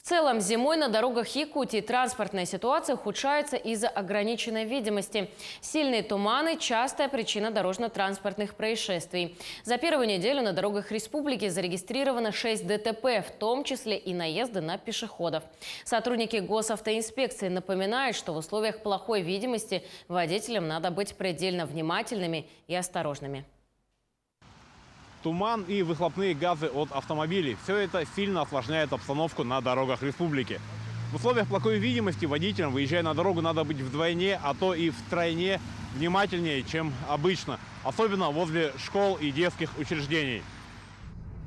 целом, зимой на дорогах Якутии транспортная ситуация ухудшается из-за ограниченной видимости. Сильные туманы – частая причина дорожно-транспортных происшествий. За первую неделю на дорогах республики зарегистрировано 6 ДТП, в том числе и наезды на пешеходов. Сотрудники госавтоинспекции напоминают, что в условиях плохой видимости водителям надо быть предельно внимательными и осторожными. Туман и выхлопные газы от автомобилей – все это сильно осложняет обстановку на дорогах республики. В условиях плохой видимости водителям, выезжая на дорогу, надо быть вдвойне, а то и втройне внимательнее, чем обычно. Особенно возле школ и детских учреждений.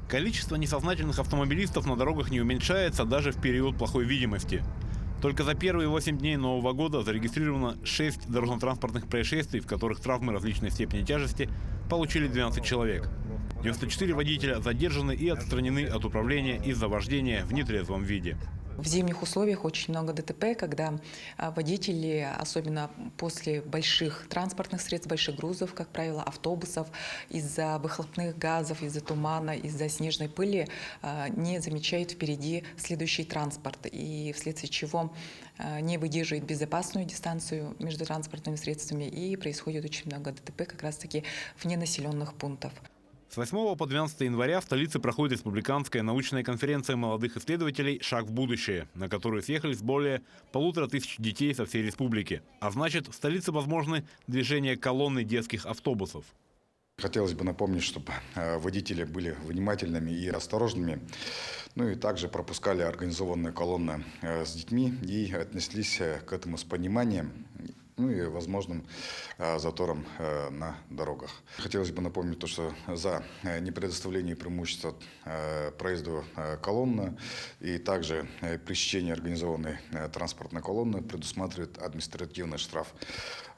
Количество несознательных автомобилистов на дорогах не уменьшается даже в период плохой видимости. Только за первые 8 дней Нового года зарегистрировано 6 дорожно-транспортных происшествий, в которых травмы различной степени тяжести получили 12 человек. 94 водителя задержаны и отстранены от управления из-за вождения в нетрезвом виде. В зимних условиях очень много ДТП, когда водители, особенно после больших транспортных средств, больших грузов, как правило, автобусов, из-за выхлопных газов, из-за тумана, из-за снежной пыли не замечают впереди следующий транспорт. И вследствие чего не выдерживают безопасную дистанцию между транспортными средствами, и происходит очень много ДТП как раз-таки вне населенных пунктов. С 8 по 12 января в столице проходит республиканская научная конференция молодых исследователей «Шаг в будущее», на которую съехались более 1500 детей со всей республики. А значит, в столице возможны движения колонны детских автобусов. Хотелось бы напомнить, чтобы водители были внимательными и осторожными, ну и также пропускали организованные колонны с детьми и отнеслись к этому с пониманием, ну и возможным затором на дорогах. Хотелось бы напомнить то, что за непредоставление преимущества проезду колонны и также пресечение организованной транспортной колонны предусматривает административный штраф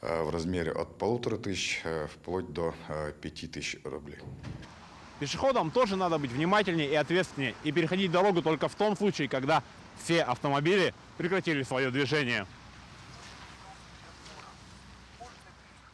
в размере от 1500 вплоть до 5000 рублей. Пешеходам тоже надо быть внимательнее и ответственнее и переходить дорогу только в том случае, когда все автомобили прекратили свое движение.